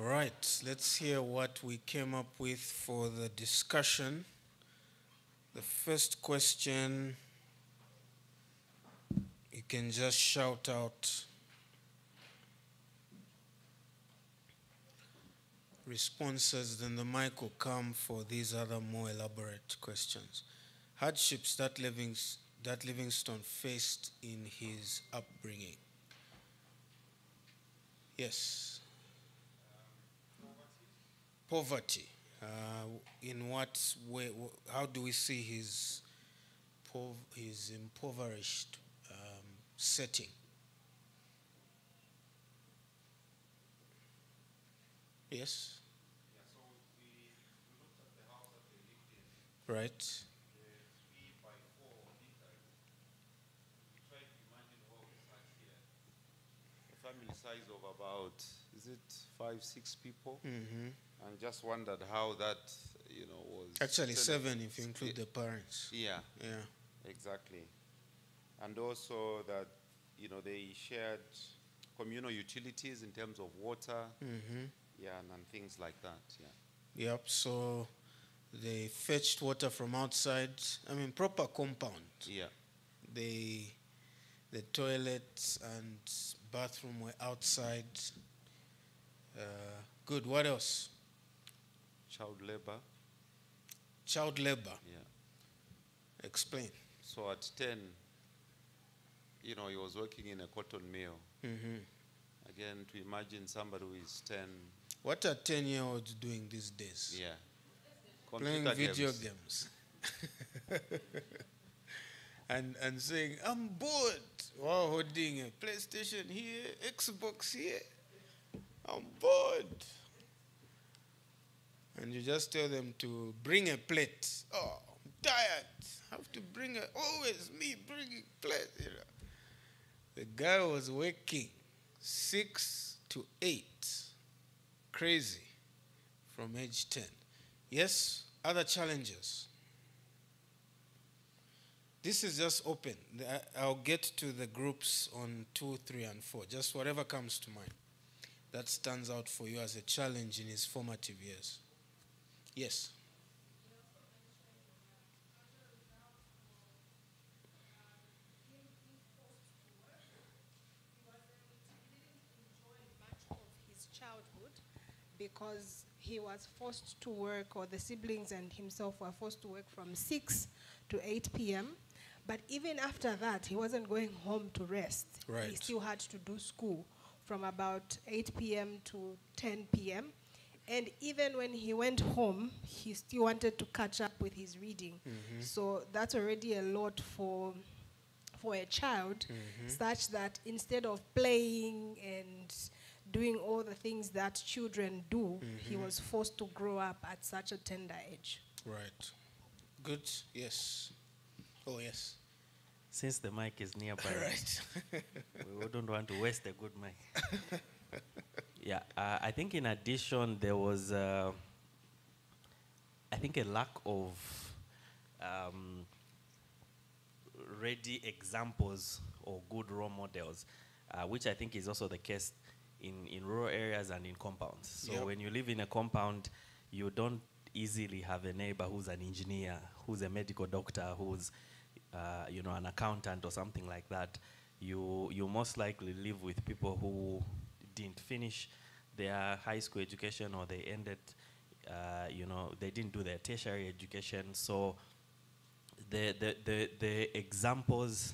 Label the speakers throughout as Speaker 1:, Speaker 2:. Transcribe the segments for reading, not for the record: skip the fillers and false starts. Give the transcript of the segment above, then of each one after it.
Speaker 1: All right, let's hear what we came up with for the discussion. The first question, you can just shout out responses, then the mic will come for these other more elaborate questions. Hardships that Livingstone faced in his upbringing. Yes. Poverty. In what way? How do we see his impoverished setting? Yes.
Speaker 2: Yeah, so we looked at the house that they lived in.
Speaker 1: Right.
Speaker 2: The 3x4 meters. We tried to imagine what was sat here. A family size of about, is it 5-6 people?
Speaker 1: Mm-hmm.
Speaker 2: And just wondered how that, was.
Speaker 1: Actually, 7 if you include the parents.
Speaker 2: Yeah.
Speaker 1: Yeah.
Speaker 2: Exactly. And also that, they shared communal utilities in terms of water.
Speaker 1: Mm-hmm.
Speaker 2: Yeah, and things like that. Yeah.
Speaker 1: Yep. So they fetched water from outside. I mean, proper compound.
Speaker 2: Yeah.
Speaker 1: The toilets and bathroom were outside. Good. What else?
Speaker 2: Child labor.
Speaker 1: Child labor.
Speaker 2: Yeah.
Speaker 1: Explain.
Speaker 2: So at 10, he was working in a cotton mill.
Speaker 1: Mm-hmm.
Speaker 2: Again, to imagine somebody who is 10.
Speaker 1: What are 10-year-olds doing these days?
Speaker 2: Yeah.
Speaker 1: Playing
Speaker 2: Computer
Speaker 1: video games. and saying, I'm bored, while holding a PlayStation here, Xbox here. I'm bored. And you just tell them to bring a plate. Oh, I'm tired. I have to bring always me bringing plate. The guy was working 6 to 8. Crazy. From age 10. Yes, other challenges. This is just open. I'll get to the groups on 2, 3, and 4. Just whatever comes to mind. That stands out for you as a challenge in his formative years. Yes.
Speaker 3: Childhood because he was forced to work, or the siblings and himself were forced to work from 6 to 8 p.m. But even after that, he wasn't going home to rest.
Speaker 1: Right.
Speaker 3: He still had to do school from about 8 p.m. to 10 p.m. And even when he went home, he still wanted to catch up with his reading. Mm-hmm. So that's already a lot for a child, mm-hmm. such that instead of playing and doing all the things that children do, mm-hmm. he was forced to grow up at such a tender age.
Speaker 1: Right. Good. Yes. Oh, yes.
Speaker 4: Since the mic is nearby,
Speaker 1: right.
Speaker 4: we wouldn't want to waste a good mic. Yeah, I think in addition, there was, I think, a lack of ready examples or good role models, which I think is also the case in rural areas and in compounds. So
Speaker 1: yep.
Speaker 4: when you live in a compound, you don't easily have a neighbor who's an engineer, who's a medical doctor, who's an accountant or something like that. You most likely live with people who didn't finish their high school education, or they ended, they didn't do their tertiary education. So the examples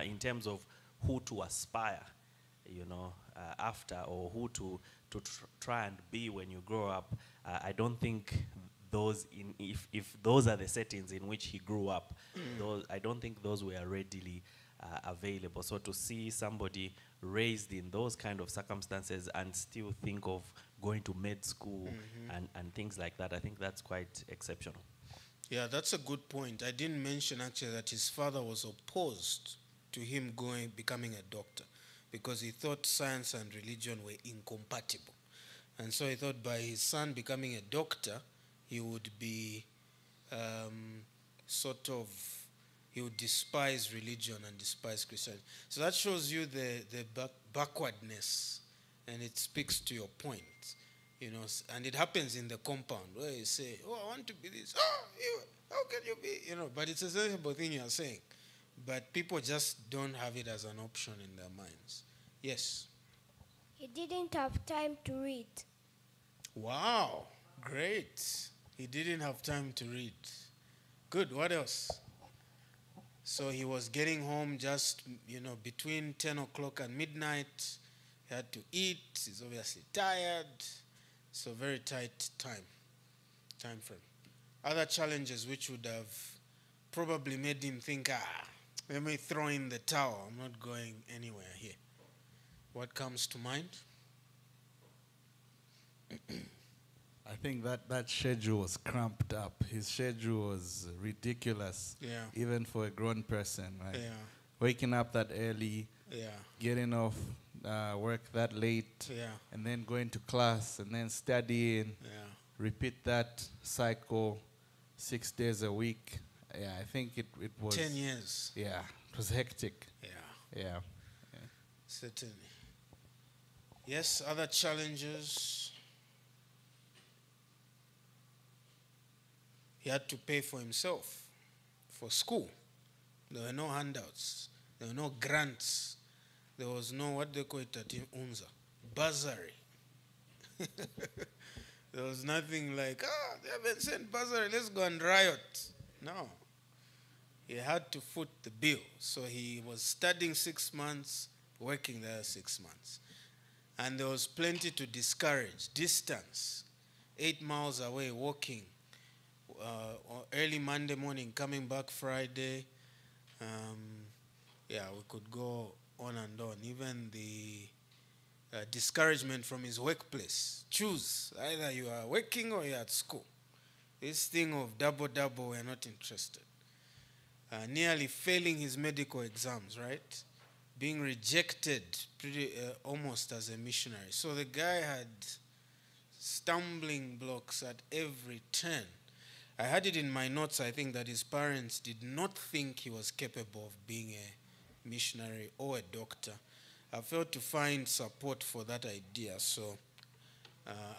Speaker 4: in terms of who to aspire, after, or who to try and be when you grow up, I don't think if those are the settings in which he grew up, I don't think those were readily available. So to see somebody raised in those kind of circumstances and still think of going to med school, mm-hmm. and things like that, I think that's quite exceptional.
Speaker 1: Yeah, that's a good point. I didn't mention actually that his father was opposed to him becoming a doctor, because he thought science and religion were incompatible. And so he thought by his son becoming a doctor, he would be he would despise religion and despise Christianity. So that shows you the backwardness, and it speaks to your point. You know, and it happens in the compound where you say, oh, I want to be this. Oh, you, how can you be? You know, but it's a sensible thing you're saying. But people just don't have it as an option in their minds. Yes.
Speaker 5: He didn't have time to read.
Speaker 1: Wow, great. He didn't have time to read. Good, what else? So he was getting home just, you know, between 10 o'clock and midnight. He had to eat. He's obviously tired. So very tight time frame. Other challenges which would have probably made him think, let me throw in the towel. I'm not going anywhere here. What comes to mind?
Speaker 6: I think that schedule was cramped up. His schedule was ridiculous.
Speaker 1: Yeah.
Speaker 6: Even for a grown person. Right?
Speaker 1: Yeah.
Speaker 6: Waking up that early.
Speaker 1: Yeah.
Speaker 6: Getting off work that late.
Speaker 1: Yeah.
Speaker 6: And then going to class and then studying.
Speaker 1: Yeah.
Speaker 6: Repeat that cycle 6 days a week. Yeah, I think it was
Speaker 1: 10 years.
Speaker 6: Yeah, it was hectic.
Speaker 1: Yeah.
Speaker 6: Yeah.
Speaker 1: Certainly. Yes, other challenges. He had to pay for himself, for school. There were no handouts. There were no grants. There was no, what they call it at UNZA, bursary. There was nothing like, they haven't sent bursary, let's go and riot. No. He had to foot the bill. So he was studying 6 months, working there 6 months. And there was plenty to discourage. Distance, 8 miles away, walking. Early Monday morning, coming back Friday. We could go on and on. Even the discouragement from his workplace. Choose. Either you are working or you're at school. This thing of double, we're not interested. Nearly failing his medical exams, right? Being rejected almost as a missionary. So the guy had stumbling blocks at every turn. I had it in my notes, I think, that his parents did not think he was capable of being a missionary or a doctor. I failed to find support for that idea, so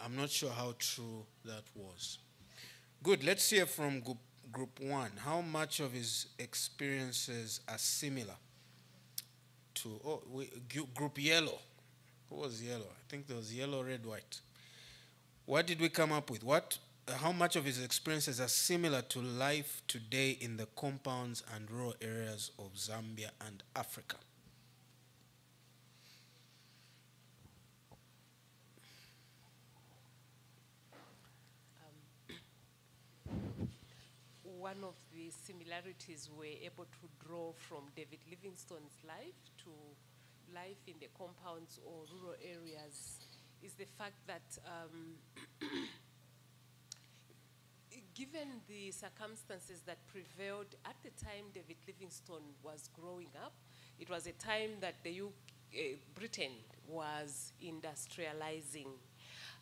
Speaker 1: I'm not sure how true that was. Good, let's hear from group 1. How much of his experiences are similar to group yellow? Who was yellow? I think there was yellow, red, white. What did we come up with? How much of his experiences are similar to life today in the compounds and rural areas of Zambia and Africa?
Speaker 7: One of the similarities we're able to draw from David Livingstone's life to life in the compounds or rural areas is the fact that given the circumstances that prevailed at the time David Livingstone was growing up, it was a time that Britain was industrializing,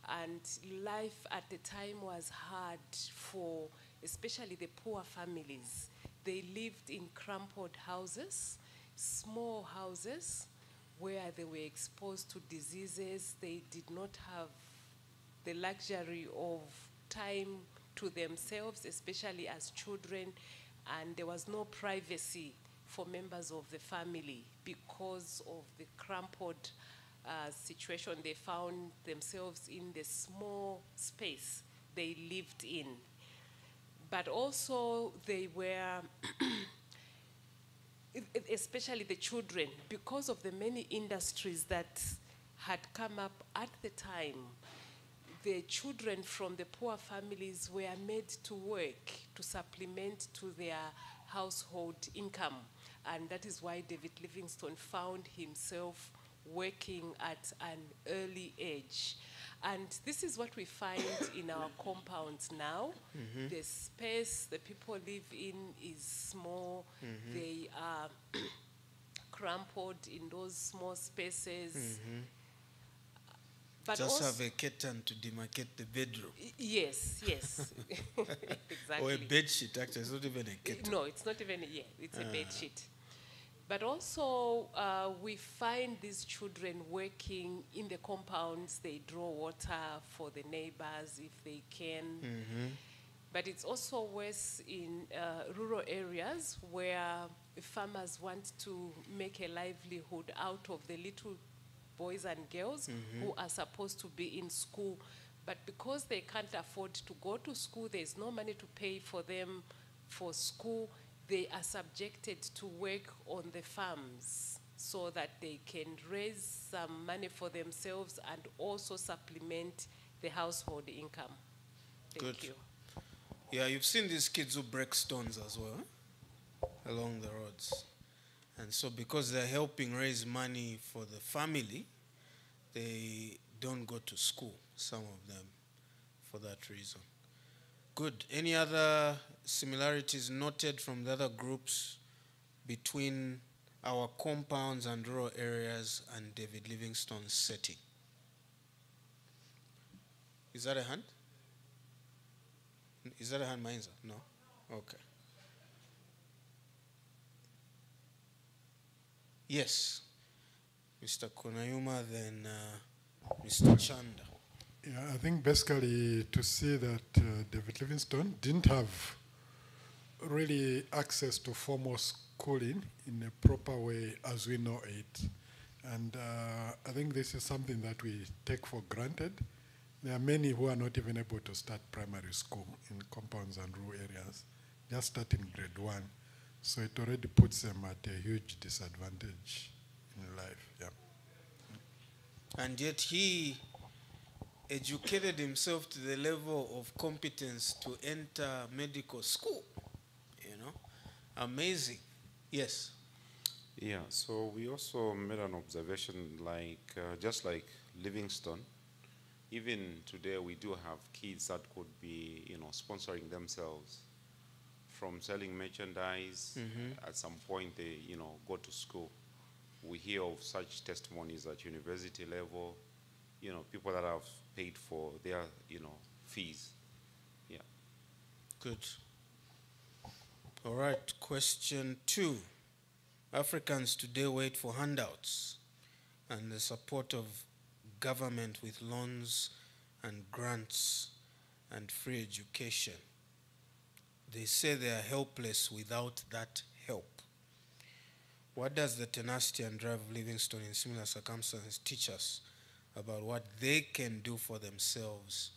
Speaker 7: and life at the time was hard for especially the poor families. They lived in crumpled houses, small houses, where they were exposed to diseases. They did not have the luxury of time to themselves, especially as children, and there was no privacy for members of the family because of the crumpled situation they found themselves in, the small space they lived in. But also they were, especially the children, because of the many industries that had come up at the time, the children from the poor families were made to work to supplement to their household income. And that is why David Livingstone found himself working at an early age. And this is what we find in our compounds now. Mm-hmm. The space the people live in is small. Mm-hmm. They are crumpled in those small spaces. Mm-hmm. But
Speaker 1: just have a curtain to demarcate the bedroom.
Speaker 7: Yes. Exactly.
Speaker 1: Or a bed sheet, actually. It's not even a curtain.
Speaker 7: No, it's not even, it's a bed sheet. But also, we find these children working in the compounds. They draw water for the neighbors if they can. But it's also worse in rural areas where farmers want to make a livelihood out of the little boys and girls who are supposed to be in school. But because they can't afford to go to school, there's no money to pay for them for school, they are subjected to work on the farms so that they can raise some money for themselves and also supplement the household income. Thank you.
Speaker 1: Yeah, you've seen these kids who break stones as well, along the roads. And so because they're helping raise money for the family, they don't go to school, some of them, for that reason. Good. Any other similarities noted from the other groups between our compounds and rural areas and David Livingstone's setting? Is that a hand? Is that a hand, Mainza? No? Okay. Yes. Mr. Kunayuma, then Mr. Chanda.
Speaker 8: Yeah, I think basically to see that David Livingstone didn't have really access to formal schooling in a proper way as we know it. And I think this is something that we take for granted. There are many who are not even able to start primary school in compounds and rural areas, just starting grade 1. So it already puts them at a huge disadvantage in life. Yeah.
Speaker 1: And yet he educated himself to the level of competence to enter medical school. You know, amazing. Yes.
Speaker 2: Yeah, so we also made an observation like, just like Livingstone, even today we do have kids that could be, sponsoring themselves from selling merchandise. At some point they, go to school. We hear of such testimonies at university level, people that have paid for their, fees. Yeah.
Speaker 1: Good. All right, question 2. Africans today wait for handouts and the support of government with loans and grants and free education. They say they are helpless without that help. What does the tenacity and drive of Livingstone in similar circumstances teach us about what they can do for themselves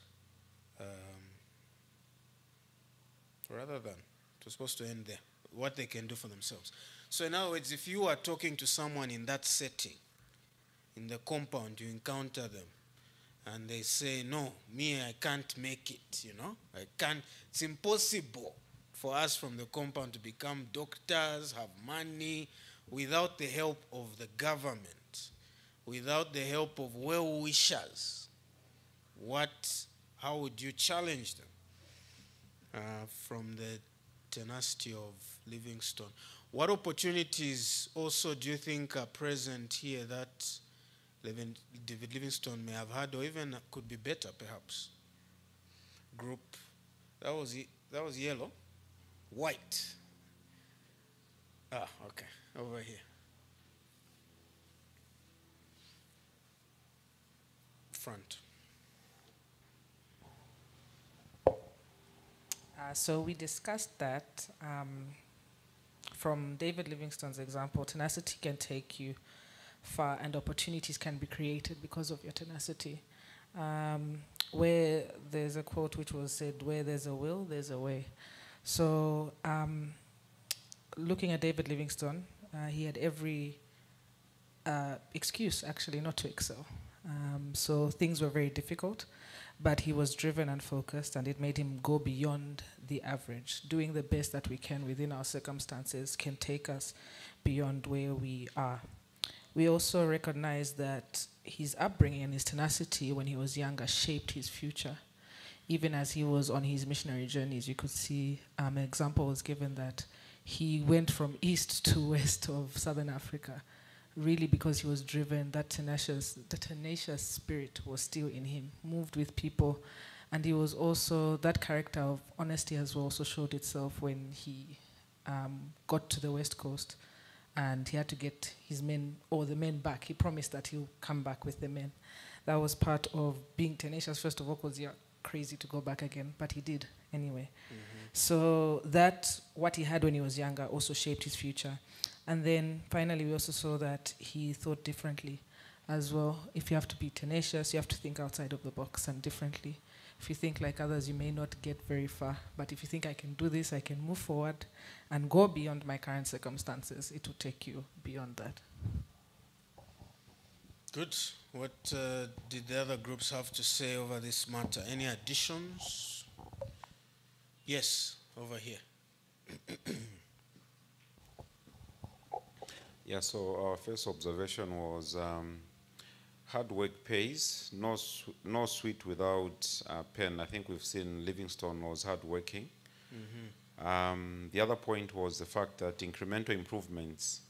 Speaker 1: rather than, it was supposed to end there, what they can do for themselves. So in other words, if you are talking to someone in that setting, in the compound, you encounter them, and they say, no, me, I can't make it, I can't, it's impossible for us from the compound to become doctors, have money, without the help of the government, without the help of well-wishers. How would you challenge them? From the tenacity of Livingstone. What opportunities also do you think are present here that David Livingstone may have had, or even could be better, perhaps? Group, that was yellow. White. Okay, over here. Front.
Speaker 9: So we discussed that from David Livingstone's example, tenacity can take you far and opportunities can be created because of your tenacity. Where there's a quote which was said, where there's a will, there's a way. So looking at David Livingstone, he had every excuse actually not to excel. So things were very difficult, but he was driven and focused, and it made him go beyond the average. Doing the best that we can within our circumstances can take us beyond where we are. We also recognize that his upbringing and his tenacity when he was younger shaped his future. Even as he was on his missionary journeys, you could see an example was given that he went from east to west of southern Africa, really because he was driven, the tenacious spirit was still in him, moved with people. And he was also, that character of honesty as well also showed itself when he got to the West Coast. and he had to get his men or the men back. He promised that he'll come back with the men. That was part of being tenacious, first of all, because you're crazy to go back again, but he did anyway. So that, what he had when he was younger, also shaped his future. And then finally, we also saw that he thought differently as well. If you have to be tenacious, you have to think outside of the box and differently. If you think like others, you may not get very far. But if you think I can do this, I can move forward and go beyond my current circumstances, it will take you beyond that.
Speaker 1: Good. What did the other groups have to say over this matter? Any additions? Yes, over here.
Speaker 2: Yeah, so our first observation was hard work pays, no sweet without pen. I think we've seen Livingstone was hardworking. The other point was the fact that incremental improvements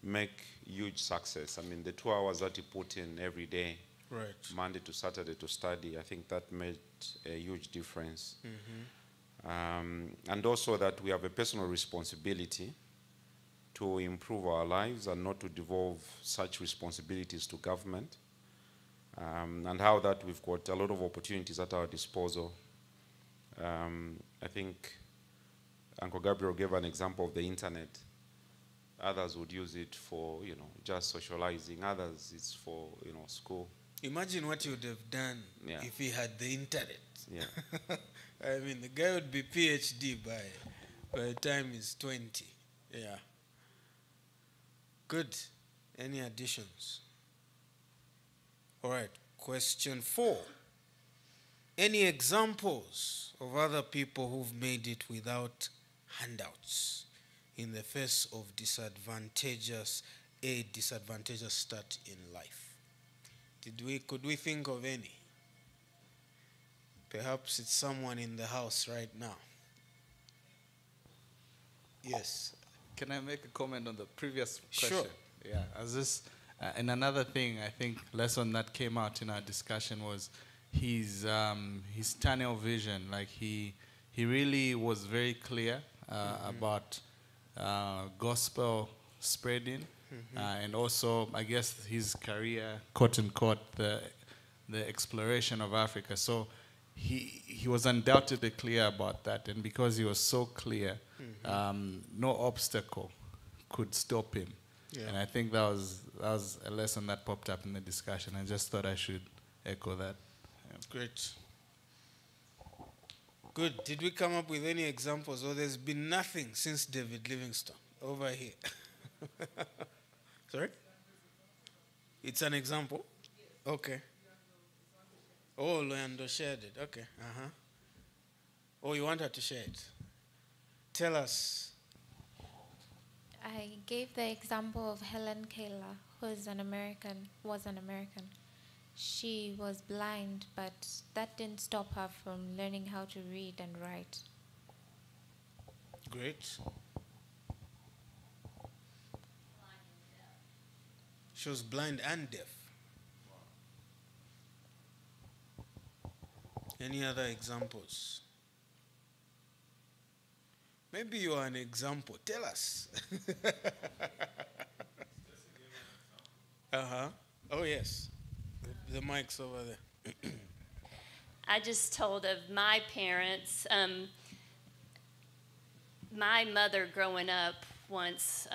Speaker 2: make huge success. I mean, the 2 hours that he put in every day,
Speaker 1: Right.
Speaker 2: Monday to Saturday to study, I think that made a huge difference. And also that we have a personal responsibility to improve our lives and not to devolve such responsibilities to government. And how that we've got a lot of opportunities at our disposal. I think Uncle Gabriel gave an example of the internet. Others would use it for, just socializing. Others, it's for, school.
Speaker 1: Imagine what he would have done if he had the internet.
Speaker 2: Yeah.
Speaker 1: I mean, the guy would be PhD by the time he's 20. Yeah. Good. Any additions? All right. Question 4. Any examples of other people who've made it without handouts in the face of disadvantageous start in life? Could we think of any? Perhaps it's someone in the house right now. Yes.
Speaker 6: Can I make a comment on the previous question?
Speaker 1: Sure.
Speaker 6: Yeah, as this, and another thing I think lesson that came out in our discussion was his tunnel vision. Like he really was very clear about gospel spreading, and also I guess his career, quote unquote, the exploration of Africa. So he was undoubtedly clear about that, and because he was so clear, no obstacle could stop him. Yeah. And I think that was a lesson that popped up in the discussion. I just thought I should echo that. Yeah.
Speaker 1: Great. Good. Did we come up with any examples? Or there's been nothing since David Livingstone over here? Sorry? It's an example? Okay. Oh, Loyando shared it. Okay. Oh, you want her to share it? Tell us.
Speaker 10: I gave the example of Helen Keller, was an American. She was blind, but that didn't stop her from learning how to read and write.
Speaker 1: Great. She was blind and deaf. Any other examples? Maybe you are an example. Tell us. Oh, yes. The mic's over there.
Speaker 11: I just told of my parents. My mother growing up once,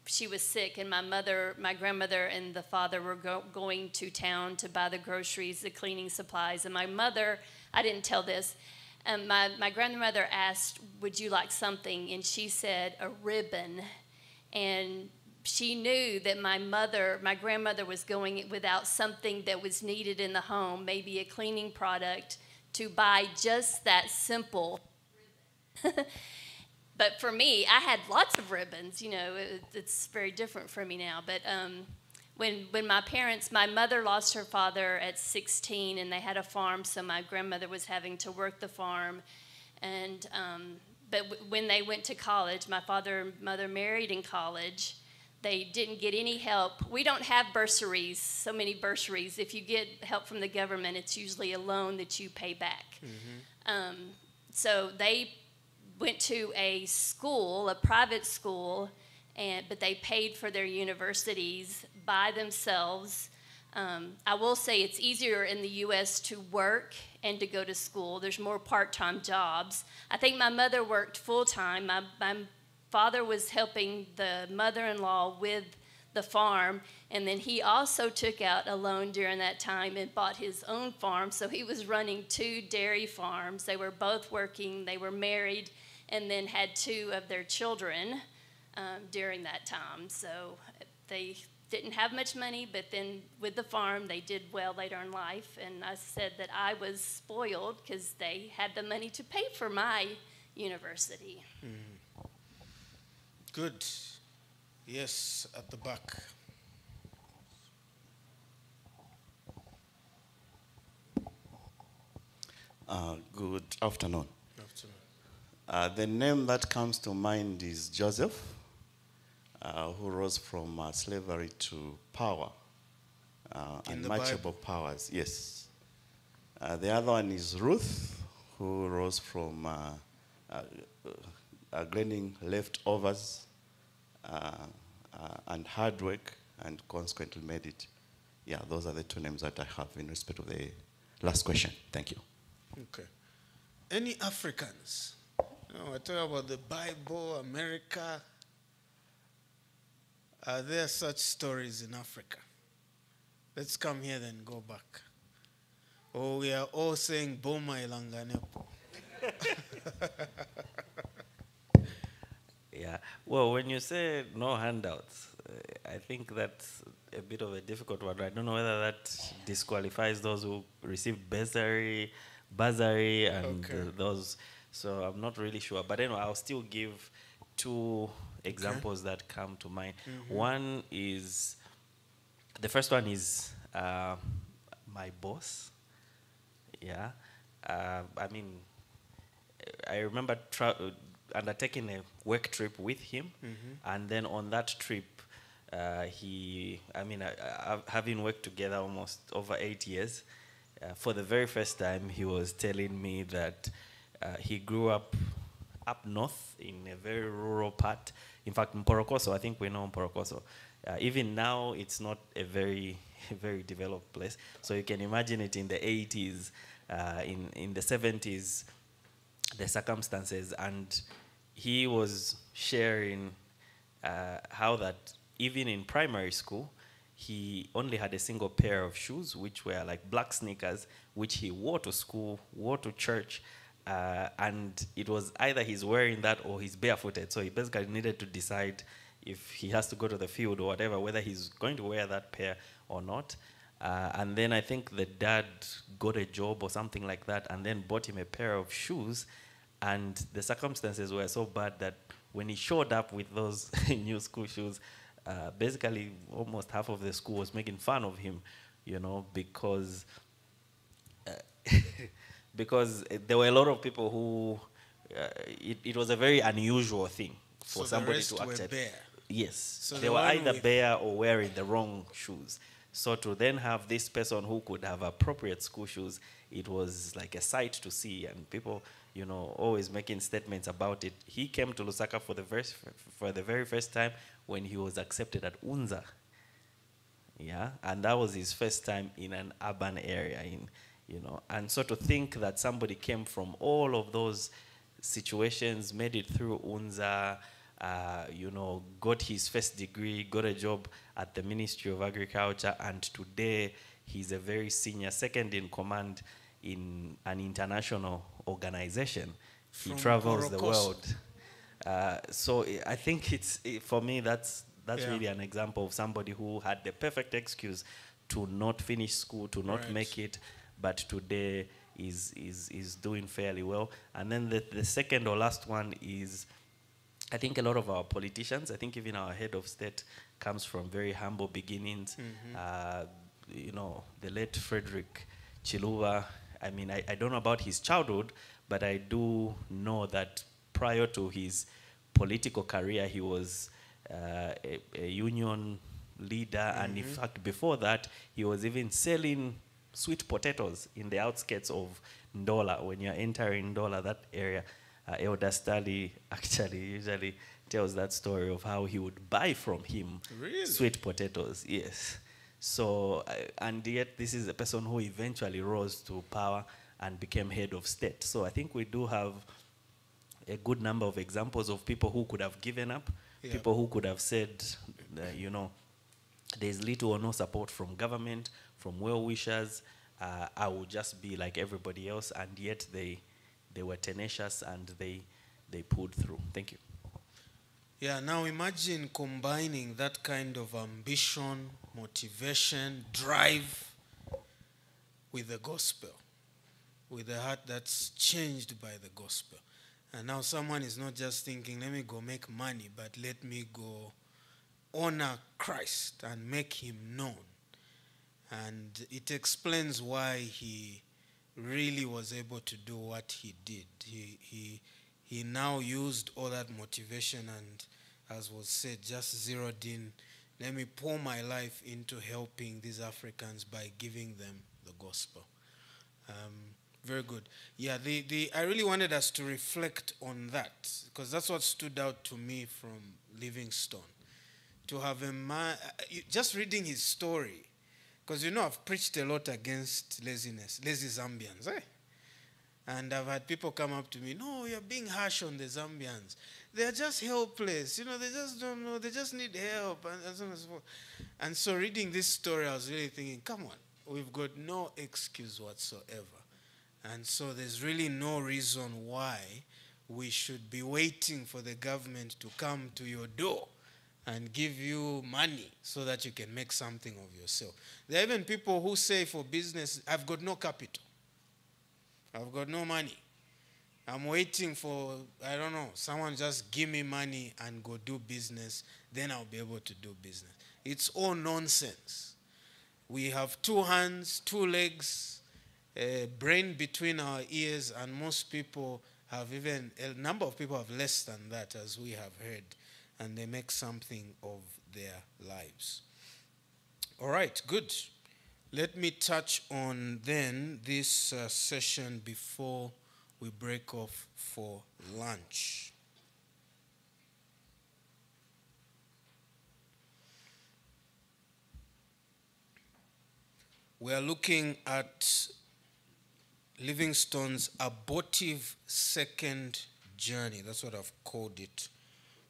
Speaker 11: she was sick, and my grandmother and the father were going to town to buy the groceries, the cleaning supplies. And my mother, I didn't tell this, my grandmother asked, would you like something? And she said, a ribbon. And she knew that my grandmother was going without something that was needed in the home, maybe a cleaning product, to buy just that simple ribbon. But for me, I had lots of ribbons. It's very different for me now. But when my mother lost her father at 16, and they had a farm, so my grandmother was having to work the farm. And but when they went to college, my father and mother married in college. They didn't get any help. We don't have bursaries, so many bursaries. If you get help from the government, it's usually a loan that you pay back. So they went to a private school, but they paid for their universities by themselves. I will say it's easier in the U.S. to work and to go to school. There's more part-time jobs. I think my mother worked full-time. My father was helping the mother-in-law with the farm, and then he also took out a loan during that time and bought his own farm. So he was running 2 dairy farms. They were both working. They were married and then had 2 of their children during that time. So they didn't have much money, but then with the farm, they did well later in life. And I said that I was spoiled because they had the money to pay for my university.
Speaker 1: Good. Yes, at the back.
Speaker 12: Good afternoon.
Speaker 1: Afternoon.
Speaker 12: The name that comes to mind is Joseph, who rose from slavery to power, unmatchable powers. Yes. The other one is Ruth, who rose from gleaning leftovers and hard work, and consequently made it. Yeah, those are the 2 names that I have in respect of the last question. Thank you.
Speaker 1: Okay. Any Africans? I talk about the Bible, America. Are there such stories in Africa? Let's come here then go back. Or we are all saying Boma Ilanganepo.
Speaker 4: Yeah. Well, when you say no handouts, I think that's a bit of a difficult one. I don't know whether that disqualifies those who received bursary, and those. So I'm not really sure. But anyway, I'll still give 2 examples that come to mind. One is, the first one is my boss. Yeah. I mean, I remember undertaking a work trip with him, and then on that trip, having worked together almost over 8 years, for the very first time, he was telling me that he grew up north in a very rural part. In fact, Mporokoso, I think we know Mporokoso. Even now, it's not a very developed place. So you can imagine it in the 80s, in the 70s, the circumstances. And he was sharing how that even in primary school, he only had a single pair of shoes, which were like black sneakers, which he wore to school, wore to church, and it was either he's wearing that or he's barefooted. So he basically needed to decide if he has to go to the field or whatever, whether he's going to wear that pair or not. And then I think the dad got a job or something like that and then bought him a pair of shoes. And the circumstances were so bad that when he showed up with those new school shoes, basically almost half of the school was making fun of him, because because there were a lot of people who, it was a very unusual thing for somebody to accept. Yes, so they were either bare or wearing the wrong shoes. So to then have this person who could have appropriate school shoes, it was like a sight to see, and people, always making statements about it. He came to Lusaka for the very first time when he was accepted at UNZA. Yeah, and that was his first time in an urban area, and so to think that somebody came from all of those situations, made it through UNZA, got his first degree, got a job at the Ministry of Agriculture, and today he's a very senior, second in command in an international organization. He travels the world. So I think for me, that's really an example of somebody who had the perfect excuse to not finish school, to not make it, but today is doing fairly well. And then the second or last one is, I think a lot of our politicians, I think even our head of state comes from very humble beginnings. The late Frederick Chiluba, I don't know about his childhood, but I do know that prior to his political career, he was a union leader, and in fact, before that, he was even selling sweet potatoes in the outskirts of Ndola. When you're entering Ndola, that area, Elder Stali actually usually tells that story of how he would buy from him
Speaker 1: Really?
Speaker 4: sweet potatoes. Yes. So, and yet this is a person who eventually rose to power and became head of state. So I think we do have a good number of examples of people who could have given up,
Speaker 1: Yeah.
Speaker 4: people who could have said, you know, there's little or no support from government, from well-wishers. I will just be like everybody else, and yet they were tenacious and they pulled through. Thank you.
Speaker 1: Yeah, now imagine combining that kind of ambition, motivation, drive with the gospel, with a heart that's changed by the gospel. And now someone is not just thinking, let me go make money, but let me go honor Christ and make him known. And it explains why he really was able to do what he did. He now used all that motivation and, as was said, just zeroed in, let me pour my life into helping these Africans by giving them the gospel. Very good. Yeah, I really wanted us to reflect on that, because that's what stood out to me from Livingstone. To have a man, just reading his story, because you know I've preached a lot against laziness, lazy Zambians, eh? And I've had people come up to me, no, you're being harsh on the Zambians. They're just helpless, you know, they just don't know, they just need help, and so on and so forth. And so reading this story, I was really thinking, come on, we've got no excuse whatsoever. And so there's really no reason why we should be waiting for the government to come to your door and give you money so that you can make something of yourself. There are even people who say for business, I've got no capital. I've got no money. I'm waiting for, I don't know, someone just give me money and go do business, then I'll be able to do business. It's all nonsense. We have 2 hands, 2 legs, a brain between our ears, and most people have even, a number of people have less than that, as we have heard, and they make something of their lives. All right, good. Let me touch on then this session before we break off for lunch. We are looking at Livingstone's abortive second journey. That's what I've called it.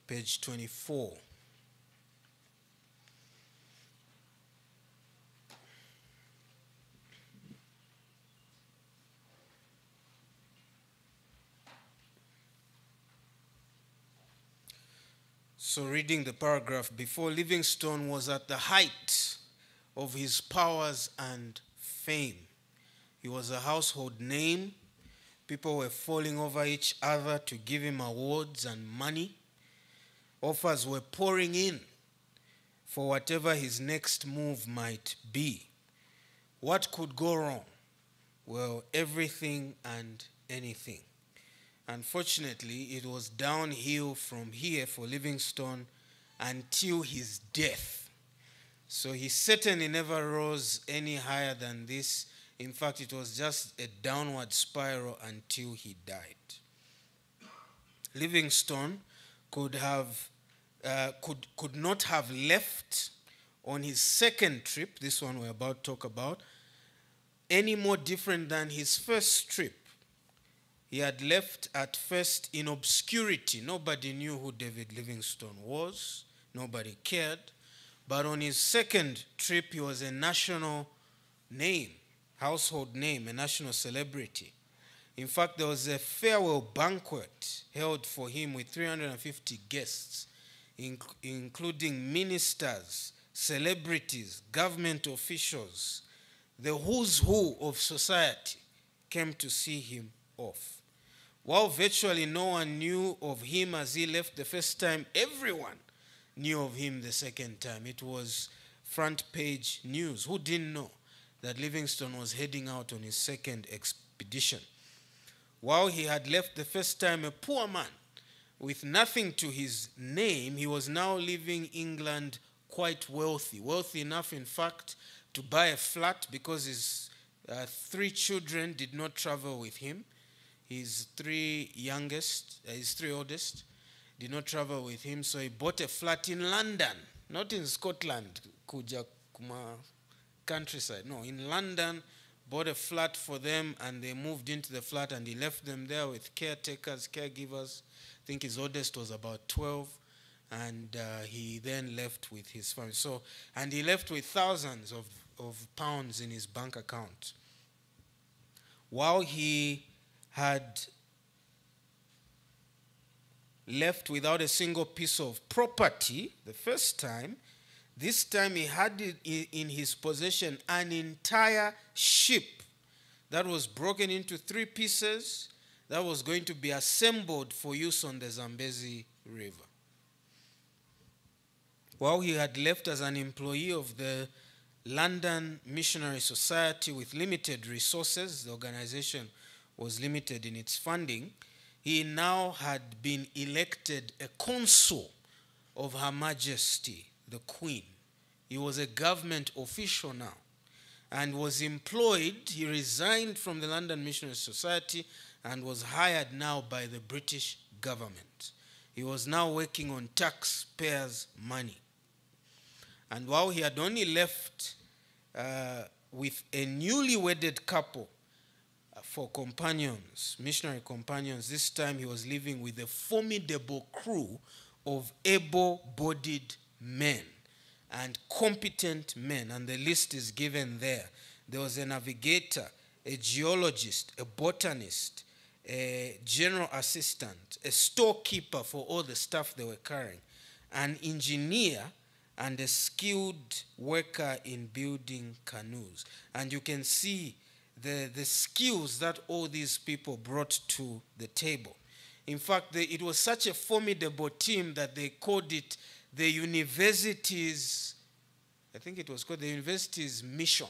Speaker 1: Page 24. So reading the paragraph before, Livingstone was at the height of his powers and fame. He was a household name. People were falling over each other to give him awards and money. Offers were pouring in for whatever his next move might be. What could go wrong? Well, everything and anything. Unfortunately, it was downhill from here for Livingstone until his death. So he certainly never rose any higher than this. In fact, it was just a downward spiral until he died. Livingstone could not have left on his second trip, this one we're about to talk about, any more different than his first trip. He had left at first in obscurity. Nobody knew who David Livingstone was. Nobody cared. But on his second trip, he was a national name, household name, a national celebrity. In fact, there was a farewell banquet held for him with 350 guests, including ministers, celebrities, government officials. The who's who of society came to see him off. While virtually no one knew of him as he left the first time, everyone knew of him the second time. It was front page news. Who didn't know that Livingstone was heading out on his second expedition? While he had left the first time a poor man with nothing to his name, he was now leaving England quite wealthy. Wealthy enough, in fact, to buy a flat because his 3 children did not travel with him. His 3 oldest did not travel with him, so he bought a flat in London, not in Scotland, kuja kuma countryside. No, in London, bought a flat for them, and they moved into the flat, and he left them there with caretakers, caregivers. I think his oldest was about 12, and he then left with his family. So, and he left with thousands of pounds in his bank account. While he had left without a single piece of property the first time, this time he had in his possession an entire ship that was broken into 3 pieces that was going to be assembled for use on the Zambezi River. While he had left as an employee of the London Missionary Society with limited resources, the organization was limited in its funding, he now had been elected a consul of Her Majesty, the Queen. He was a government official now and was employed. He resigned from the London Missionary Society and was hired now by the British government. He was now working on taxpayers' money. And while he had only left with a newly wedded couple for companions, missionary companions, this time he was living with a formidable crew of able-bodied men and competent men, and the list is given there. There was a navigator, a geologist, a botanist, a general assistant, a storekeeper for all the stuff they were carrying, an engineer, and a skilled worker in building canoes. And you can see the skills that all these people brought to the table. In fact, it was such a formidable team that they called it the university's, I think it was called the university's mission.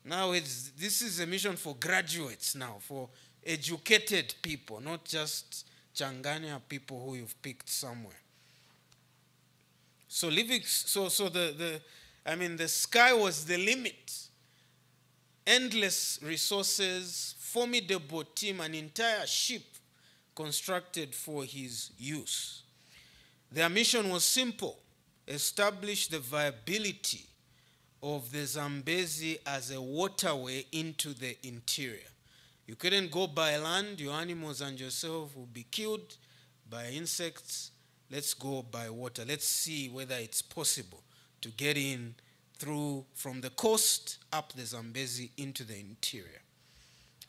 Speaker 1: Now this is a mission for graduates now, for educated people, not just Changanya people who you've picked somewhere. So the sky was the limit. Endless resources, formidable team, an entire ship constructed for his use. Their mission was simple: establish the viability of the Zambezi as a waterway into the interior. You couldn't go by land, your animals and yourself would be killed by insects. Let's go by water. Let's see whether it's possible to get in through from the coast up the Zambezi into the interior.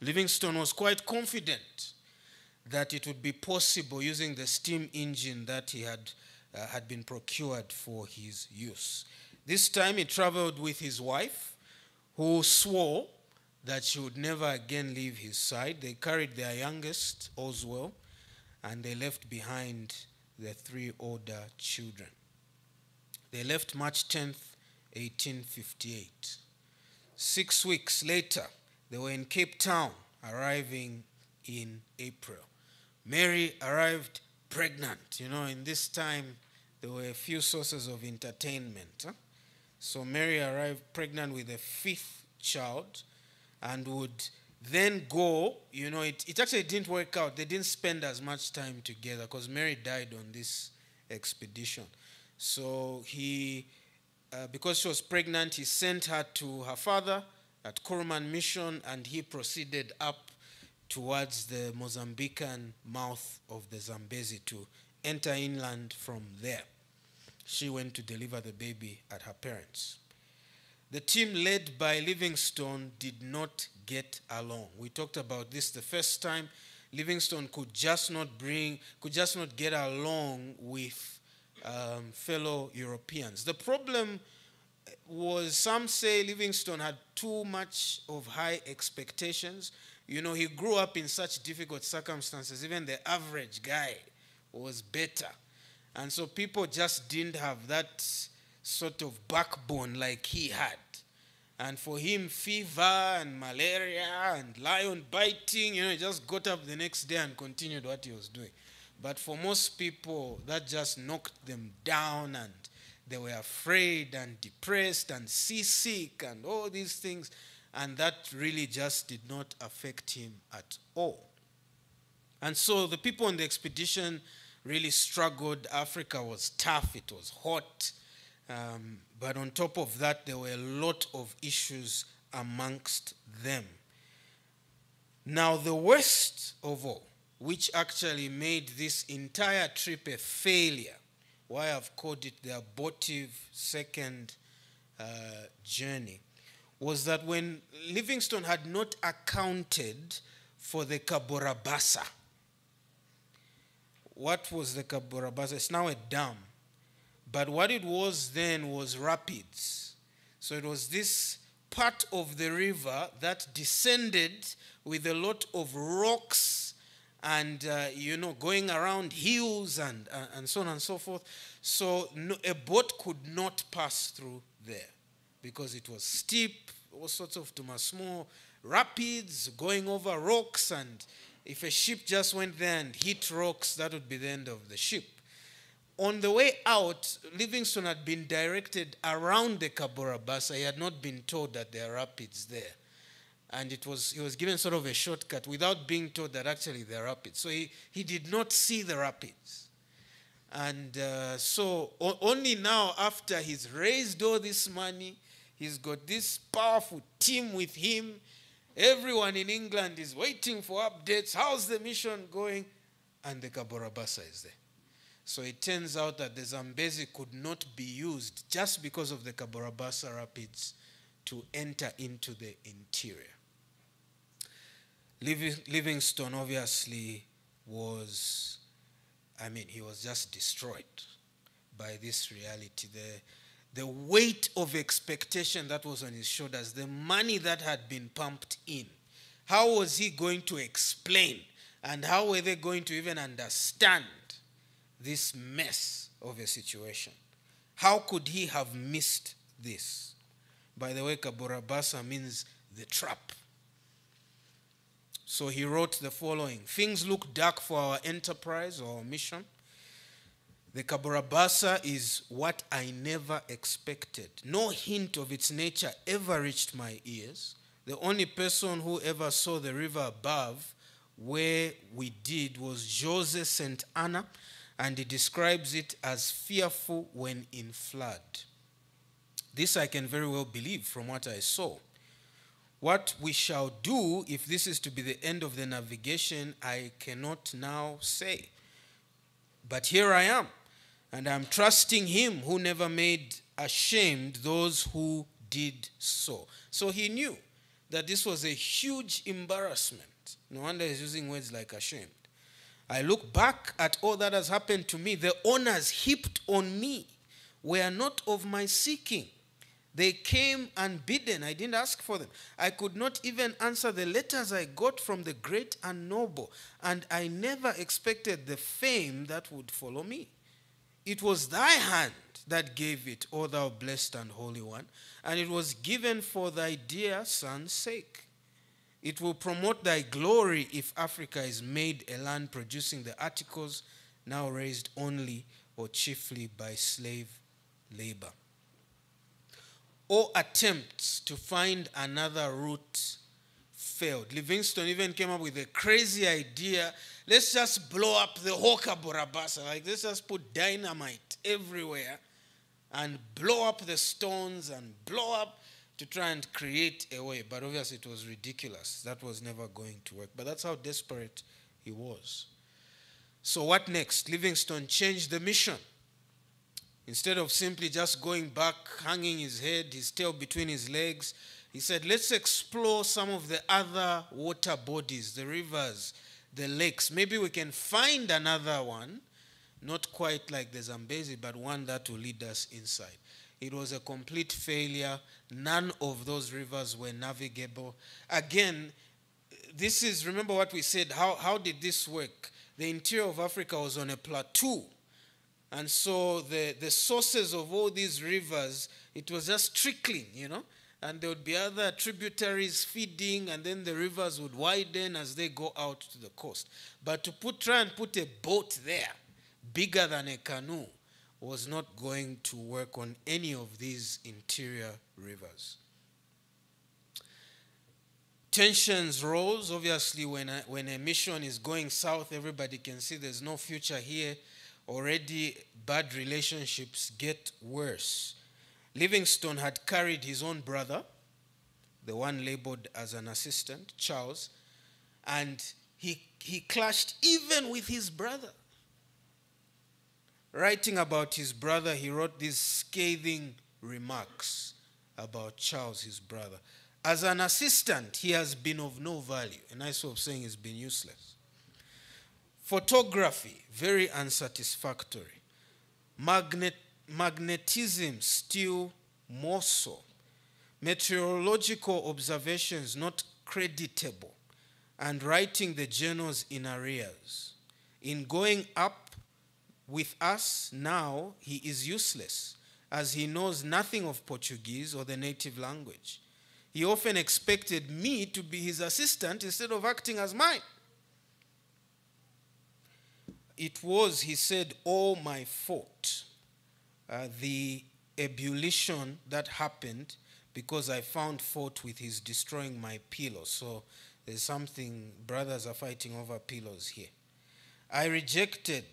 Speaker 1: Livingstone was quite confident that it would be possible using the steam engine that he had been procured for his use. This time he traveled with his wife, who swore that she would never again leave his side. They carried their youngest, Oswell, and they left behind the 3 older children. They left March 10th, 1858. 6 weeks later, they were in Cape Town, arriving in April. Mary arrived pregnant. You know, in this time, there were a few sources of entertainment. So Mary arrived pregnant with a 5th child and would then go. You know, it actually didn't work out. They didn't spend as much time together because Mary died on this expedition. So because she was pregnant, he sent her to her father at Kuruman Mission, and he proceeded up towards the Mozambican mouth of the Zambezi to enter inland from there. She went to deliver the baby at her parents'. The team led by Livingstone did not get along. We talked about this the first time. Livingstone could just not get along with fellow Europeans. The problem was, some say Livingstone had too much of high expectations. You know, he grew up in such difficult circumstances. Even the average guy was better. And so people just didn't have that sort of backbone like he had. And for him, fever and malaria and lion biting, you know, he just got up the next day and continued what he was doing. But for most people, that just knocked them down, and they were afraid and depressed and seasick and all these things. And that really just did not affect him at all. And so the people on the expedition really struggled. Africa was tough, it was hot. But on top of that, there were a lot of issues amongst them. Now, the worst of all, which actually made this entire trip a failure, why I've called it the abortive second journey, was that when Livingstone had not accounted for the Kaborabasa. What was the Kaborabasa? It's now a dam. But what it was then was rapids. So it was this part of the river that descended with a lot of rocks and, going around hills and so on and so forth. So a boat could not pass through there because it was steep, all sorts of small rapids going over rocks, and if a ship just went there and hit rocks, that would be the end of the ship. On the way out, Livingstone had been directed around the Kaborabasa. He had not been told that there are rapids there. And he was given sort of a shortcut without being told that actually there are rapids. So he did not see the rapids. And so only now, after he's raised all this money, he's got this powerful team with him. Everyone in England is waiting for updates. How's the mission going? And the Kaborabasa is there. So it turns out that the Zambezi could not be used just because of the Kaborabasa rapids to enter into the interior. Livingstone obviously was, he was just destroyed by this reality. The weight of expectation that was on his shoulders, the money that had been pumped in. How was he going to explain? And how were they going to even understand this mess of a situation? How could he have missed this? By the way, Kaborabasa means the trap. So he wrote the following: things look dark for our enterprise or our mission. The Kaborabasa is what I never expected. No hint of its nature ever reached my ears. The only person who ever saw the river above where we did was Jose St. Anna, and he describes it as fearful when in flood. This I can very well believe from what I saw. What we shall do, if this is to be the end of the navigation, I cannot now say. But here I am, and I'm trusting him who never made ashamed those who did so. So he knew that this was a huge embarrassment. No wonder he's using words like ashamed. I look back at all that has happened to me. The honors heaped on me were not of my seeking. They came unbidden. I didn't ask for them. I could not even answer the letters I got from the great and noble, and I never expected the fame that would follow me. It was thy hand that gave it, O thou blessed and holy one, and it was given for thy dear son's sake. It will promote thy glory if Africa is made a land producing the articles now raised only or chiefly by slave labor. All attempts to find another route failed. Livingstone even came up with a crazy idea. Let's just blow up the whole Kaborabasa. Let's just put dynamite everywhere and blow up the stones and blow up to try and create a way. But obviously it was ridiculous. That was never going to work. But that's how desperate he was. So what next? Livingstone changed the mission. Instead of simply just going back, hanging his head, his tail between his legs, he said, let's explore some of the other water bodies, the rivers, the lakes. Maybe we can find another one, not quite like the Zambezi, but one that will lead us inside. It was a complete failure. None of those rivers were navigable. Again, this is, remember what we said, how did this work? The interior of Africa was on a plateau. And so the sources of all these rivers, it was just trickling, and there would be other tributaries feeding, and then the rivers would widen as they go out to the coast. But to try and put a boat there, bigger than a canoe, was not going to work on any of these interior rivers. Tensions rose. Obviously, when a mission is going south, everybody can see there's no future here. Already, bad relationships get worse. Livingstone had carried his own brother, the one labeled as an assistant, Charles, and he clashed even with his brother. Writing about his brother, he wrote these scathing remarks about Charles, his brother. As an assistant, he has been of no value. A nice way of saying he's been useless. Photography, very unsatisfactory. Magnetism, still more so. Meteorological observations, not creditable. And writing the journals in arrears. In going up with us now, he is useless, as he knows nothing of Portuguese or the native language. He often expected me to be his assistant instead of acting as mine. It was, he said, all my fault. The ebullition that happened because I found fault with his destroying my pillow. So there's something, brothers are fighting over pillows here. I rejected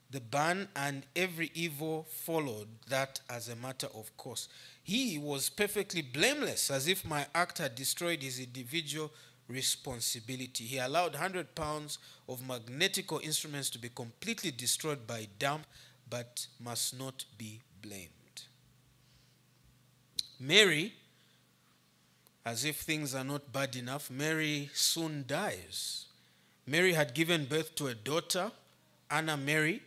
Speaker 1: the ban, and every evil followed that as a matter of course. He was perfectly blameless, as if my act had destroyed his individual responsibility. He allowed 100 pounds of magnetical instruments to be completely destroyed by damp, but must not be blamed. Mary, as if things are not bad enough, Mary soon dies. Mary had given birth to a daughter, Anna Mary,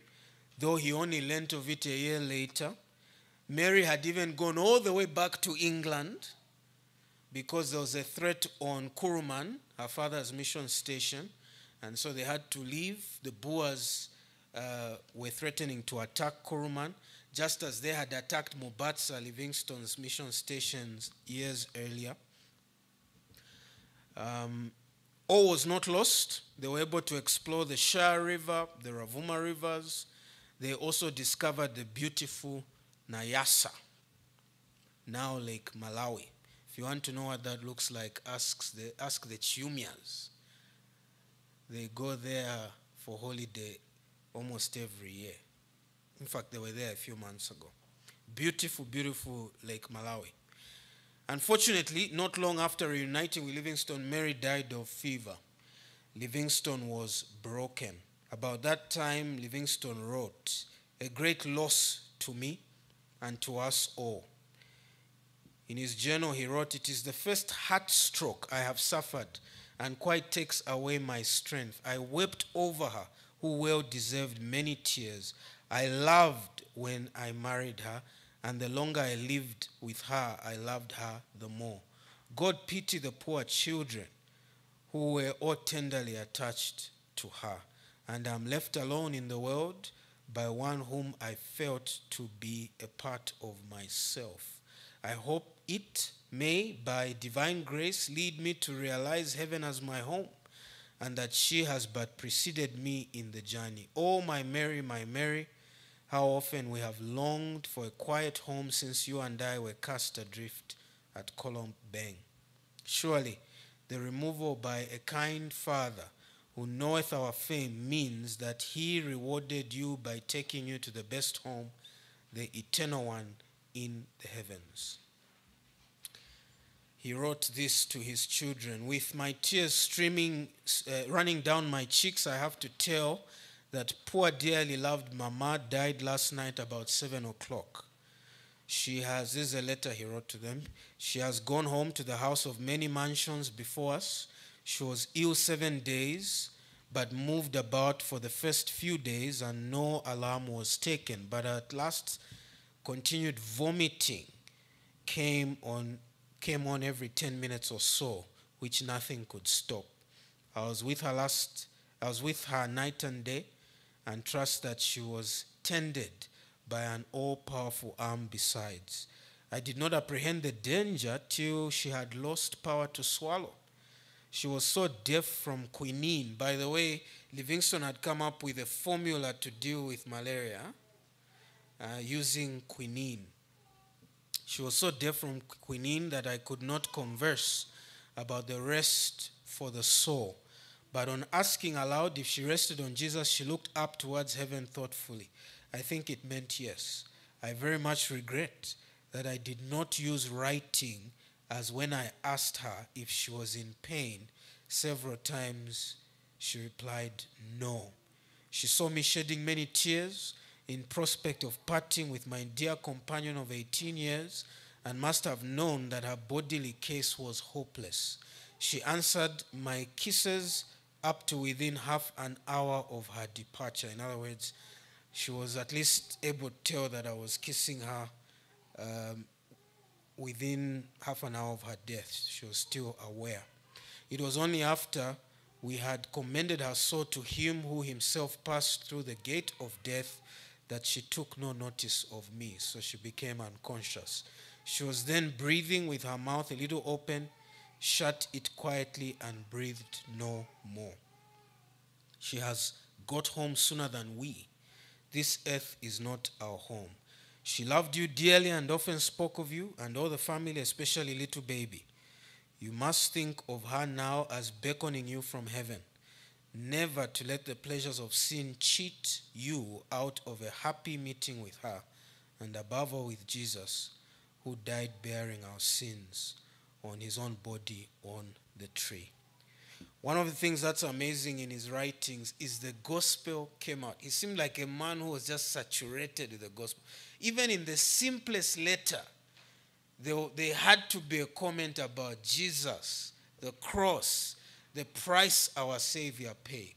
Speaker 1: though he only learnt of it a year later. Mary had even gone all the way back to England because there was a threat on Kuruman, her father's mission station, and so they had to leave. The Boers were threatening to attack Kuruman, just as they had attacked Mobatsa, Livingstone's mission stations, years earlier. All was not lost. They were able to explore the Shire River, the Ravuma rivers. They also discovered the beautiful Nyasa, now Lake Malawi. If you want to know what that looks like, ask the Chiumias. They go there for holiday almost every year. In fact, they were there a few months ago. Beautiful, beautiful Lake Malawi. Unfortunately, not long after reuniting with Livingstone, Mary died of fever. Livingstone was broken. About that time, Livingstone wrote, "A great loss to me and to us all." In his journal, he wrote, "It is the first heart stroke I have suffered and quite takes away my strength. I wept over her, who well deserved many tears. I loved when I married her, and the longer I lived with her, I loved her the more. God pity the poor children who were all tenderly attached to her, and I am left alone in the world by one whom I felt to be a part of myself. I hope it may, by divine grace, lead me to realize heaven as my home, and that she has but preceded me in the journey. Oh, my Mary, how often we have longed for a quiet home since you and I were cast adrift at Colomb Bang. Surely, the removal by a kind Father who knoweth our fame means that he rewarded you by taking you to the best home, the eternal one in the heavens." He wrote this to his children. With my tears running down my cheeks, I have to tell that poor dearly loved Mama died last night about 7 o'clock. This is a letter he wrote to them. She has gone home to the house of many mansions before us. She was ill 7 days, but moved about for the first few days, and no alarm was taken. But at last, continued vomiting came on every 10 minutes or so, which nothing could stop. I was with her night and day, and trust that she was tended by an all-powerful arm besides. I did not apprehend the danger till she had lost power to swallow. She was so deaf from quinine. By the way, Livingstone had come up with a formula to deal with malaria using quinine. She was so deaf from quinine that I could not converse. about the rest for the soul. But on asking aloud if she rested on Jesus, she looked up towards heaven thoughtfully. I think it meant yes. I very much regret that I did not use writing, as when I asked her if she was in pain several times, she replied no. She saw me shedding many tears in prospect of parting with my dear companion of 18 years, and must have known that her bodily case was hopeless. She answered my kisses up to within half an hour of her departure. In other words, she was at least able to tell that I was kissing her within half an hour of her death. She was still aware. It was only after we had commended her soul to him who himself passed through the gate of death that she took no notice of me, so she became unconscious. She was then breathing with her mouth a little open, shut it quietly, and breathed no more. She has got home sooner than we. This earth is not our home. She loved you dearly and often spoke of you and all the family, especially little baby. You must think of her now as beckoning you from heaven, never to let the pleasures of sin cheat you out of a happy meeting with her, and above all with Jesus, who died bearing our sins on his own body on the tree. One of the things that's amazing in his writings is the gospel came out. He seemed like a man who was just saturated with the gospel. Even in the simplest letter, there had to be a comment about Jesus, the cross, the price our Savior paid.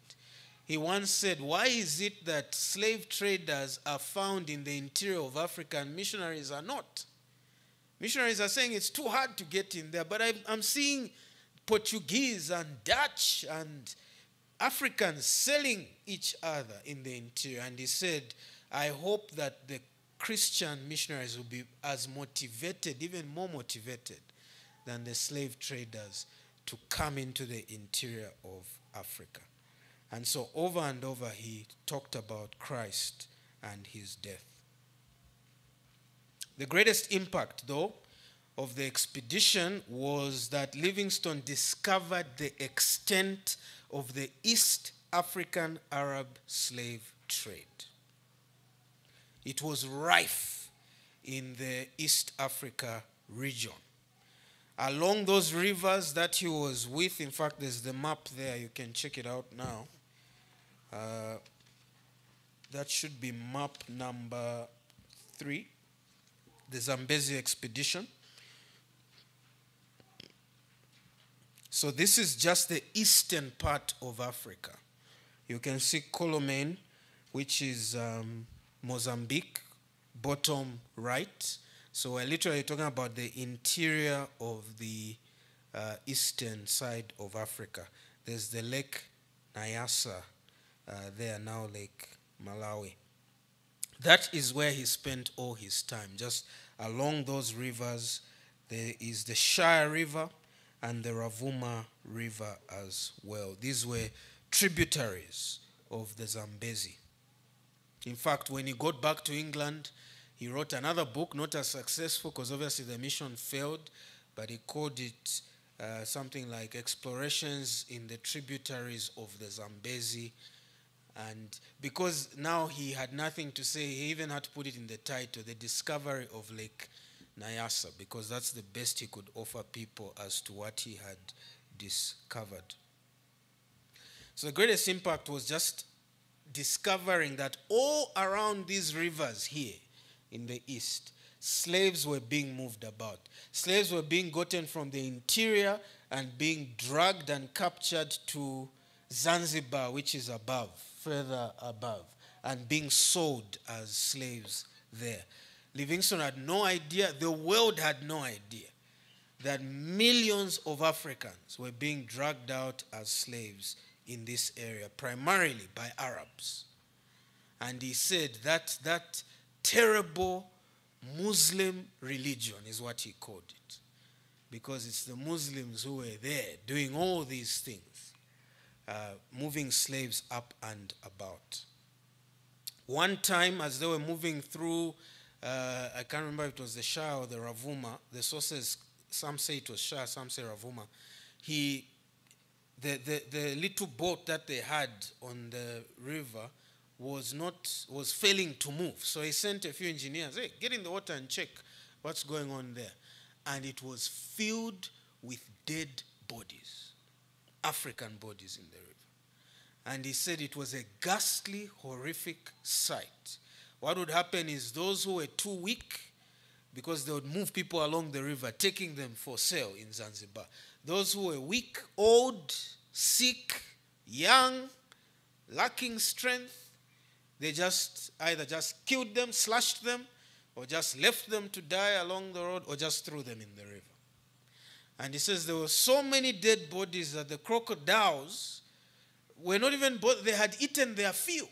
Speaker 1: He once said, why is it that slave traders are found in the interior of Africa and missionaries are not? Missionaries are saying it's too hard to get in there, but I'm seeing Portuguese and Dutch and Africans selling each other in the interior. And he said, I hope that the Christian missionaries will be as motivated, even more motivated than the slave traders to come into the interior of Africa. And so over and over he talked about Christ and his death. The greatest impact, though, of the expedition was that Livingstone discovered the extent of the East African Arab slave trade. It was rife in the East Africa region. Along those rivers that he was with, in fact, there's the map there, you can check it out now. That should be map number 3, the Zambezi expedition. So this is just the eastern part of Africa. You can see Colomane, which is Mozambique, bottom right. So we're literally talking about the interior of the eastern side of Africa. There's the Lake Nyasa there, now Lake Malawi. That is where he spent all his time, just along those rivers. There is the Shire River and the Ravuma River as well. These were tributaries of the Zambezi. In fact, when he got back to England, he wrote another book, not as successful because obviously the mission failed, but he called it something like Explorations in the Tributaries of the Zambezi. And because now he had nothing to say, he even had to put it in the title, The Discovery of Lake Nyasa, because that's the best he could offer people as to what he had discovered. So the greatest impact was just discovering that all around these rivers here in the east, slaves were being moved about. Slaves were being gotten from the interior and being dragged and captured to Zanzibar, which is above, further above, and being sold as slaves there. Livingstone had no idea, the world had no idea, that millions of Africans were being dragged out as slaves in this area, primarily by Arabs. And he said that terrible Muslim religion is what he called it, because it's the Muslims who were there doing all these things, moving slaves up and about. One time, as they were moving through, I can't remember if it was the Shire or the Ravuma, the sources, some say it was Shire, some say Ravuma, the little boat that they had on the river was failing to move. So he sent a few engineers, hey, get in the water and check what's going on there. And it was filled with dead bodies, African bodies in the river. And he said it was a ghastly, horrific sight. What would happen is those who were too weak, because they would move people along the river, taking them for sale in Zanzibar. Those who were weak, old, sick, young, lacking strength, they just either just killed them, slashed them, or just left them to die along the road, or just threw them in the river. And he says there were so many dead bodies that the crocodiles were not even they had eaten their fill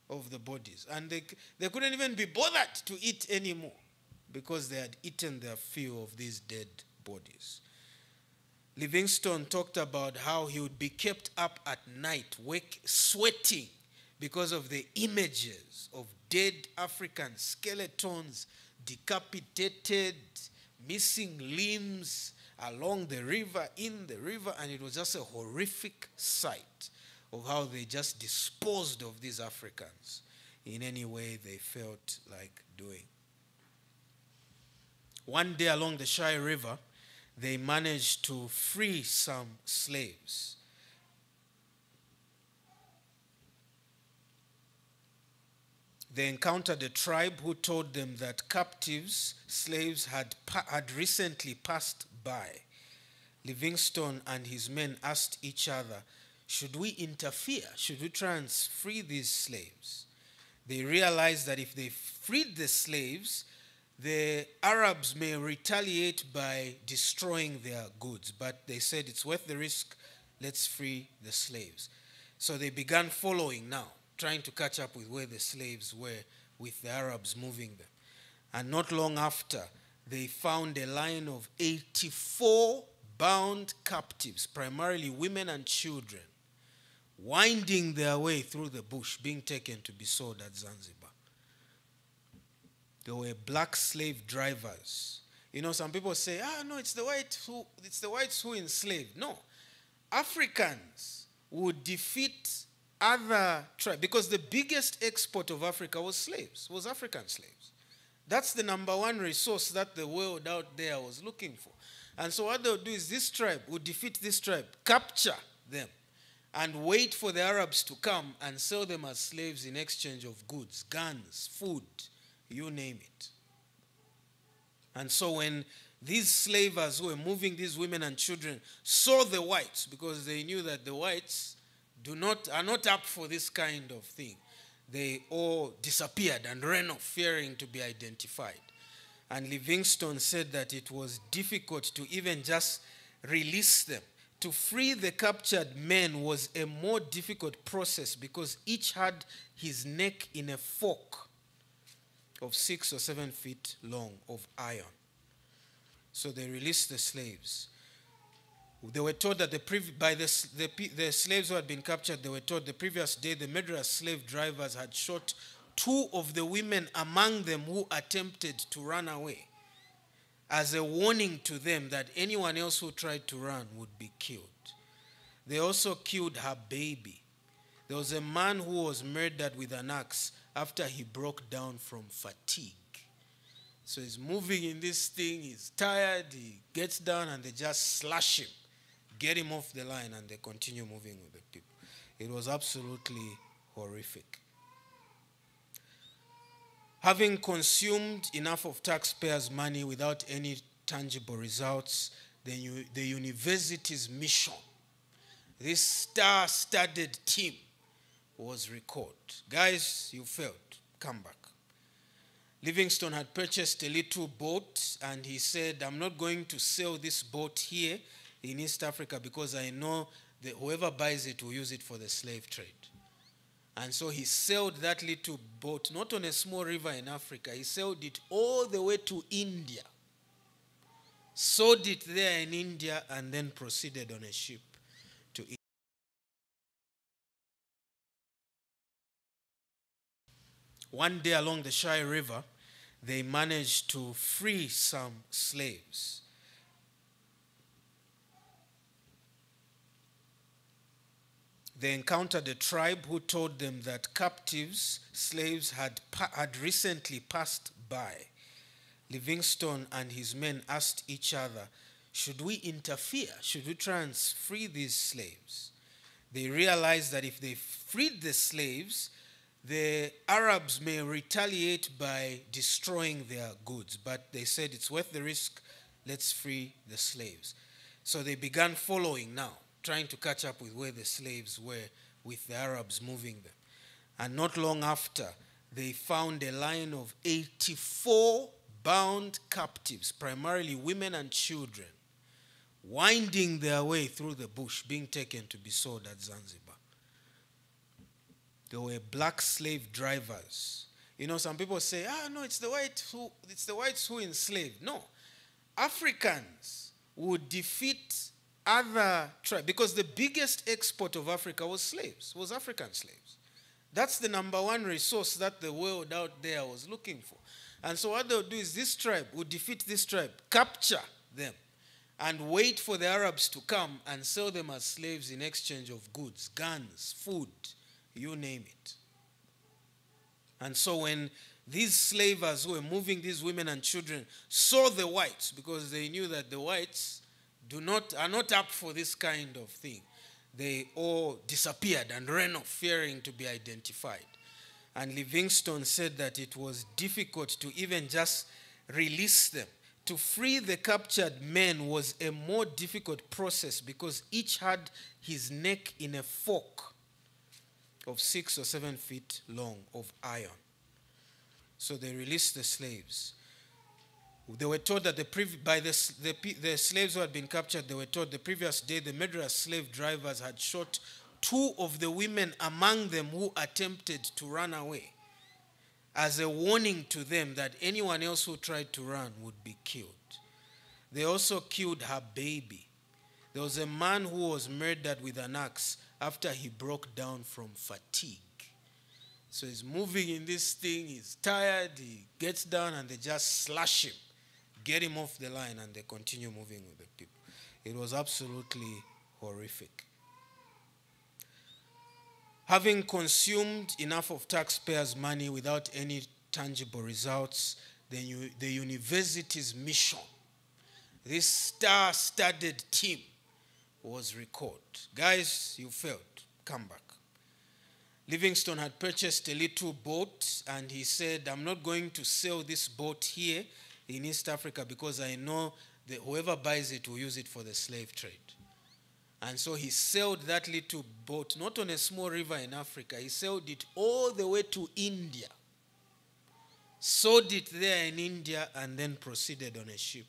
Speaker 1: of the bodies. And they couldn't even be bothered to eat anymore because they had eaten their fill of these dead bodies. Livingstone talked about how he would be kept up at night, sweating because of the images of dead African skeletons, decapitated, missing limbs along the river, in the river, and it was just a horrific sight of how they just disposed of these Africans in any way they felt like doing. One day along the Shire River, they managed to free some slaves. They encountered a tribe who told them that captives, slaves, had recently passed by. Livingstone and his men asked each other, should we interfere? Should we try and free these slaves? They realized that if they freed the slaves, the Arabs may retaliate by destroying their goods. But they said it's worth the risk, let's free the slaves. So they began following now, trying to catch up with where the slaves were, with the Arabs moving them. And not long after, they found a line of 84 bound captives, primarily women and children, winding their way through the bush, being taken to be sold at Zanzibar. There were black slave drivers. You know, some people say, no, it's the whites who enslaved. No. Africans would defeat other tribes, because the biggest export of Africa was slaves, was African slaves. That's the number one resource that the world out there was looking for. And so what they would do is this tribe would defeat this tribe, capture them, and wait for the Arabs to come and sell them as slaves in exchange of goods, guns, food, you name it. And so when these slavers who were moving these women and children saw the whites, because they knew that the whites are not up for this kind of thing, they all disappeared and ran off, fearing to be identified. And Livingstone said that it was difficult to even just release them. To free the captured men was a more difficult process because each had his neck in a fork of 6 or 7 feet long of iron. So they released the slaves. They were told that the slaves who had been captured, they were told the previous day the murderous slave drivers had shot 2 of the women among them who attempted to run away, as a warning to them that anyone else who tried to run would be killed. They also killed her baby. There was a man who was murdered with an axe after he broke down from fatigue. So he's moving in this thing, he's tired, he gets down and they just slash him, get him off the line, and they continue moving with the people. It was absolutely horrific. Having consumed enough of taxpayers' money without any tangible results, the university's mission, this star-studded team, was recalled. Guys, you failed. Come back. Livingstone had purchased a little boat, and he said, I'm not going to sell this boat here in East Africa because I know that whoever buys it will use it for the slave trade. And so he sailed that little boat, not on a small river in Africa. He sailed it all the way to India, sold it there in India, and then proceeded on a ship to India. One day along the Shire River, they managed to free some slaves. they encountered a tribe who told them that captives, slaves, had recently passed by. Livingstone and his men asked each other, should we interfere? Should we try and free these slaves? They realized that if they freed the slaves, the Arabs may retaliate by destroying their goods. But they said it's worth the risk, let's free the slaves. So they began following now, trying to catch up with where the slaves were, with the Arabs moving them. And not long after, they found a line of 84 bound captives, primarily women and children, winding their way through the bush, being taken to be sold at Zanzibar. There were black slave drivers. You know, some people say, no, it's the whites who enslaved. No. Africans would defeat other tribes, because the biggest export of Africa was slaves, was African slaves. That's the number one resource that the world out there was looking for. And so what they'll do is this tribe would defeat this tribe, capture them, and wait for the Arabs to come and sell them as slaves in exchange of goods, guns, food, you name it. And so when these slavers who were moving these women and children saw the whites, because they knew that the whites are not up for this kind of thing, they all disappeared and ran off, fearing to be identified. And Livingstone said that it was difficult to even just release them. To free the captured men was a more difficult process, because each had his neck in a fork of 6 or 7 feet long of iron. So they released the slaves. They were told that the slaves who had been captured, they were told the previous day the murderous slave drivers had shot 2 of the women among them who attempted to run away, as a warning to them that anyone else who tried to run would be killed. They also killed her baby. There was a man who was murdered with an axe after he broke down from fatigue. So he's moving in this thing, he's tired, he gets down and they just slash him, get him off the line, and they continue moving with the people. It was absolutely horrific. Having consumed enough of taxpayers' money without any tangible results, the university's mission, this star-studded team, was recalled. Guys, you failed. Come back. Livingstone had purchased a little boat, and he said, I'm not going to sell this boat here in East Africa because I know that whoever buys it will use it for the slave trade. And so he sailed that little boat, not on a small river in Africa, he sailed it all the way to India, sold it there in India, and then proceeded on a ship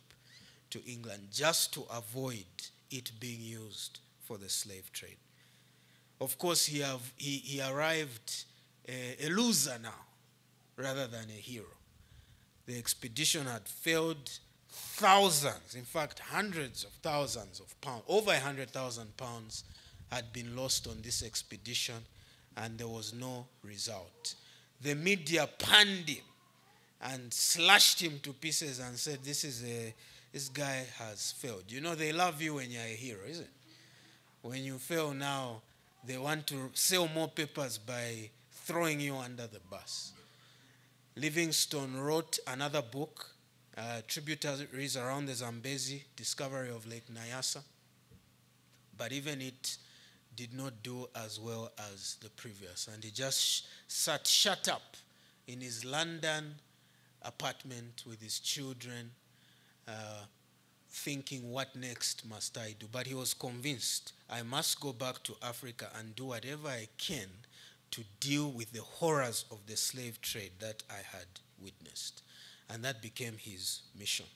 Speaker 1: to England, just to avoid it being used for the slave trade. Of course, he arrived a loser now, rather than a hero. The expedition had failed. Thousands, in fact, hundreds of thousands of pounds, over 100,000 pounds had been lost on this expedition, and there was no result. The media panned him and slashed him to pieces and said, this guy has failed. You know, they love you when you're a hero, isn't it? When you fail now, they want to sell more papers by throwing you under the bus. Livingstone wrote another book, tributaries around the Zambezi, discovery of Lake Nyasa. But even it did not do as well as the previous. And he just sat shut up in his London apartment with his children, thinking, what next must I do? But he was convinced, I must go back to Africa and do whatever I can to deal with the horrors of the slave trade that I had witnessed. And that became his mission.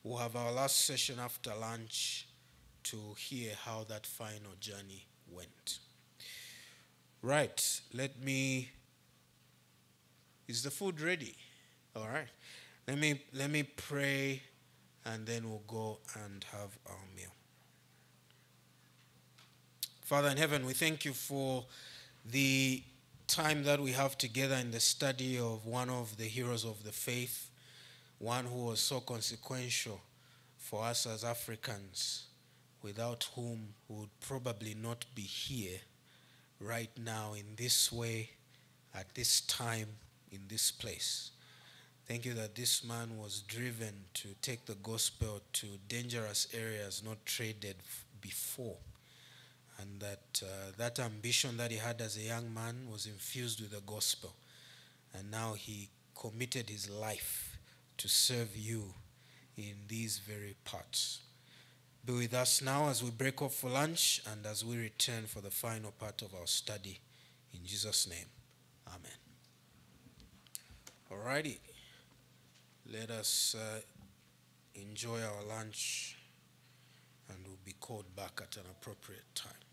Speaker 1: We'll have our last session after lunch to hear how that final journey went. Right, is the food ready? All right. Let me pray, and then we'll go and have our meal. Father in heaven, we thank you for the time that we have together in the study of one of the heroes of the faith, one who was so consequential for us as Africans, without whom we would probably not be here right now in this way, at this time, in this place. Thank you that this man was driven to take the gospel to dangerous areas not traded before. And that that ambition that he had as a young man was infused with the gospel. And now he committed his life to serve you in these very parts. Be with us now as we break off for lunch and as we return for the final part of our study. In Jesus' name, amen. Alrighty. Let us enjoy our lunch and we'll be called back at an appropriate time.